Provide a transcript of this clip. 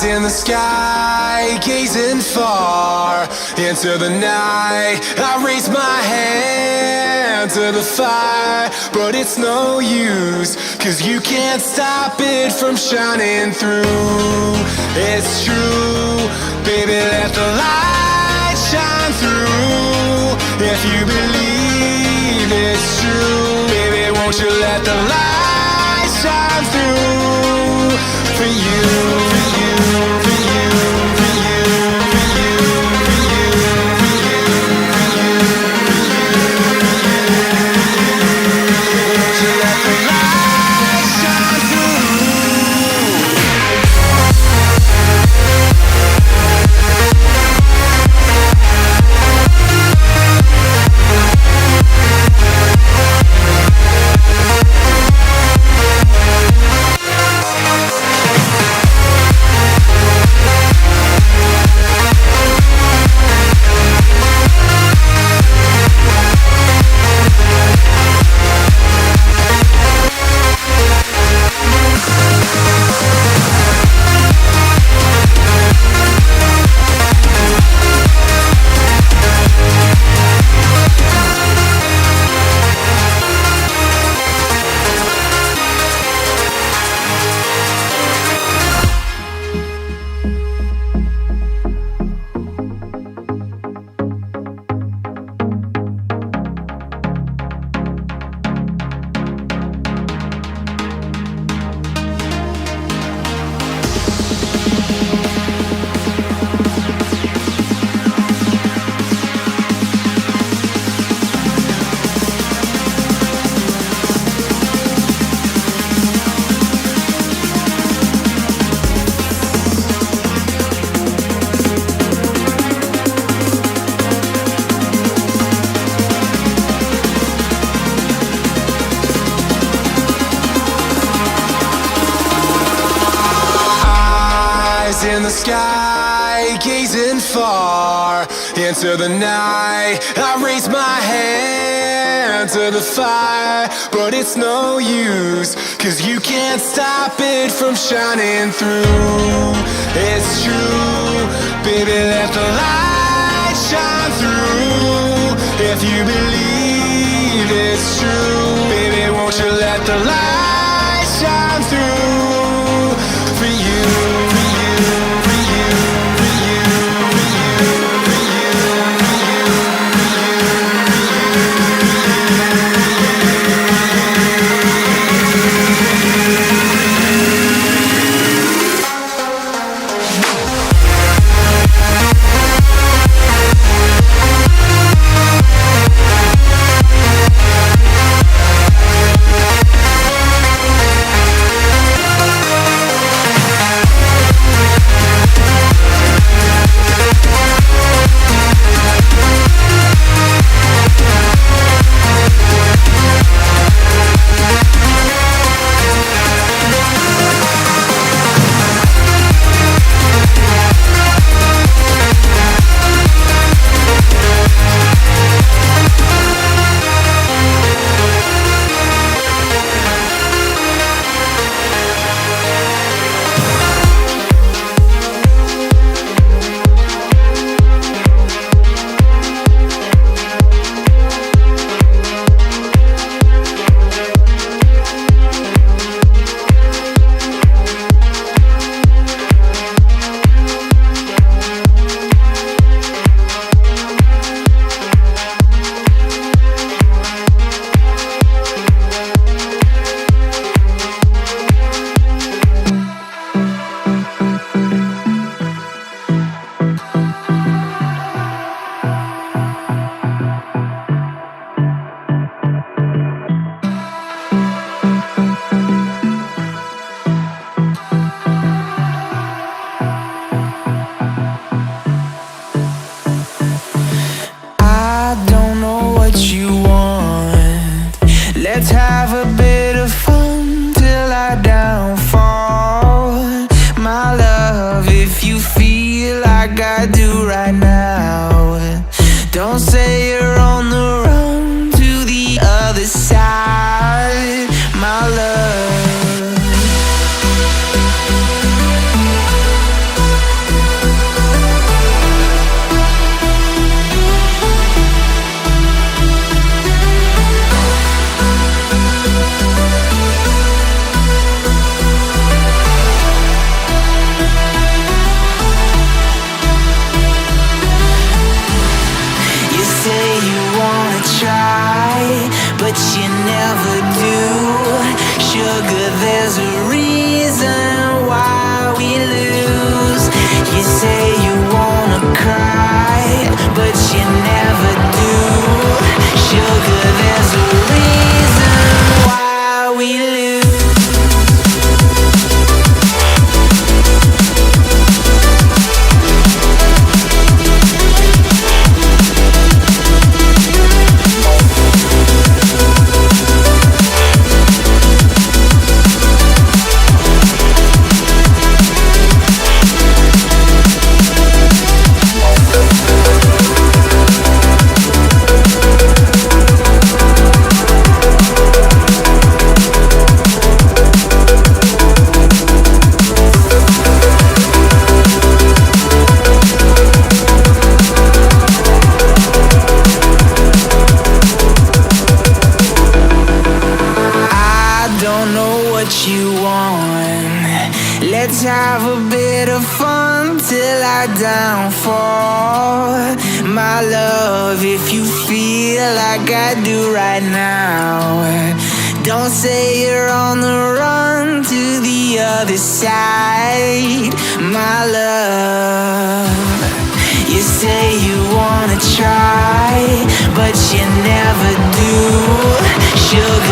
In the sky, gazing far into the night, I raise my hand to the fire, but it's no use, 'cause you can't stop it from shining through. It's true, baby, let the light shine through. If you believe it's true, baby, won't you let the light shine through for you, for you, for you, for you, for you, for you, for you, for you, won't you let the light shine through? In the sky, gazing far into the night, I raise my hand to the fire, but it's no use, 'cause you can't stop it from shining through. It's true, baby, let the light shine through. If you believe it's true, baby, won't you let the light shine through for you, for you, for you, for you, for you, for you, for you, what you want. Let's have a bit of fun till I downfall. My love, if you feel like I do right now, don't say you're on the run to the other side. My love, you say you wanna try, but you never do. Sugar